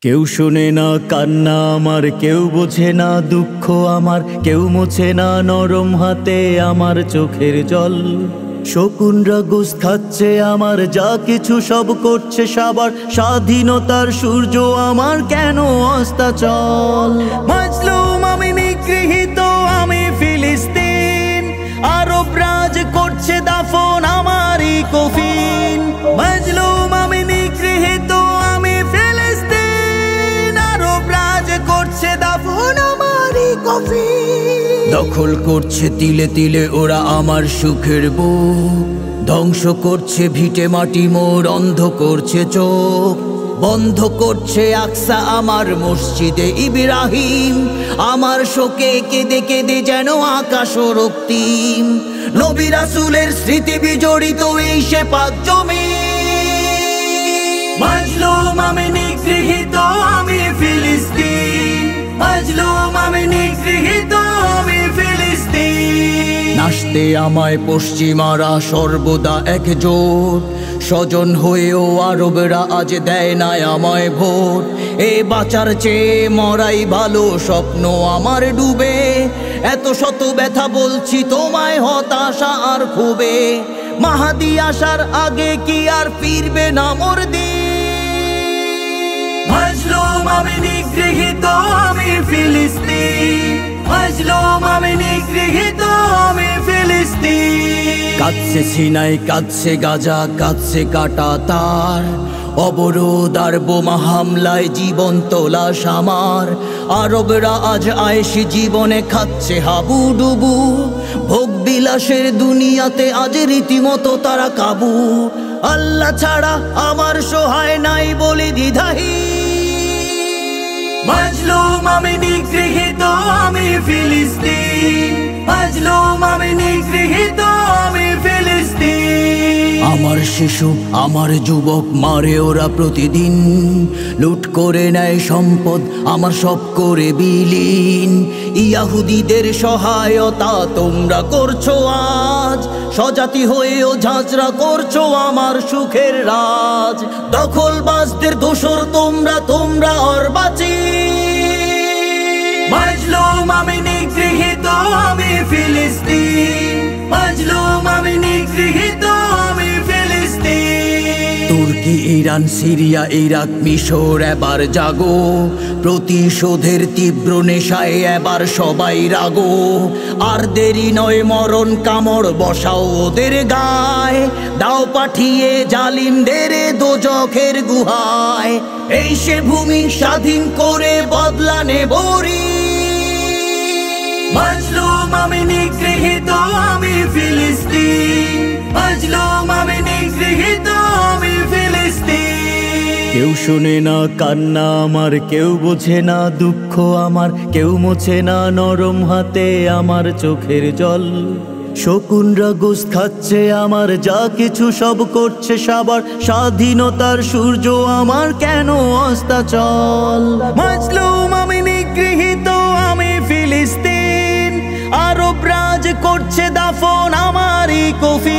কেউ শোনে না কান্না আমার, কেউ বোঝে না দুঃখ আমার, কেউ মোছে না নরম হাতে আমার চোখের জল। শকুনরা গোস খাচ্ছে আমার, যা কিছু সব করছে সবার, স্বাধীনতার সূর্য আমার কেন অস্তাচল। মাজলুম আমি নিগৃহীত, আমি ফিলিস্তিন, আরব রাজ করছে দাফন আমারই কফিন। মাজলুম আমি নিগৃহীত, আমি ফিলিস্তিন, আরব রাজ করছে দাফন আমারই কফিন। দখল করছে তিলে তিলে ওরা আমার সুখের বুক, ধ্বংস করছে ভিটে মাটি মোর, অন্ধ করছে চোখ, বন্ধ করছে আকসা আমার মসজিদে ইব্রাহিম। আমার শোকে কেঁদে কেঁদে যেন আকাশ রক্তিম, নবী রাসূলের স্মৃতি বিজড়িত এই সে পাক জমি। মাজলুম আমি নিগৃহীত, আমি ফিলিস্তিন, মাজলুম আমি নিগৃহীত, আমি ফিলিস্তিন। নাচতে আমায় পশ্চিমারা সর্বদা একজোট, স্বজন হয়েও আরবরা আজ দেয় না আমায় ভোট। এ বাঁচার চেয়ে মরাই ভালো, স্বপ্ন আমার ডুবে, এত শত ব্যথা বলছি তোমায় হতাশা আর ক্ষোভে। মাহাদি আসার আগে কি আর ফিরবে না মোর দিন। মাজলুম আমি নিগৃহীত, আমি ফিলিস্তিন, মাজলুম আমি নিগৃহীত, আমি ফিলিস্তিন। কাঁদছে সিনাই, কাঁদছে গাজা, কাঁদছে কাটা তার, অবরোধ আর বোমা হামলায় জীবন্ত লাশ আমার। আরবরা আজ আয়েশি জীবনে খাচ্ছে হাবুডুবু, ভোগ বিলাসের দুনিয়াতে আজ রীতিমতো তারা কাবু। আল্লাহ ছাড়া আমার সহায় নাই বলে দ্বিধাহীন। মাজলুম আমি নিগৃহীত, আমি ফিলিস্তিন, মাজলুম আমি নিগৃহীত, আমি ফিলিস্তিন। আমার শিশু আমার যুবক মারে ওরা প্রতিদিন, লুট করে নেয় সম্পদ আমার সব করে বিলীন। ইয়াহুদীদের সহায়তা তোমরা করছো আজ, স্বজাতি হয়েও ঝাঁঝরা করছো আমার সুখের রাজ। দখলবাজদের দোসর তোমরা, তোমরা অর্বাচীন। মাজলুম আমি নিগৃহীত, আমি ফিলিস্তিন, মাজলুম আমি নিগৃহীত, আমি ফিলিস্তিন। তুর্কি, ইরান, সিরিয়া, ইরাক, মিশর এবার জাগো, প্রতিশোধের তীব্র নেশায় এবার সবাই রাগো। আর দেরি নয়, মরণ কামড় বসাও ওদের গায়, দাও পাঠিয়ে জালিমদের দোজখের গুহায়। এই সে ভূমি স্বাধীন করে বদলা নেবরি। মাজলুম আমি নিগৃহীত, আমি ফিলিস্তিন, মাজলুম আমি নিগৃহীত, আমি ফিলিস্তিন। কেউ শোনে না কান্না আমার, কেউ বোঝে না দুঃখ আমার, কেউ মোছে না নরম হাতে আমার চোখের জল। শকুনরা গোস খাচ্ছে আমার, যা কিছু সব করছে সবার, স্বাধীনতার সূর্য আমার কেন অস্তাচল। মাজলুম আমি নিগৃহীত, আমি ফিলিস্তিন, আরব রাজ করছে দাফন আমারই কফিন।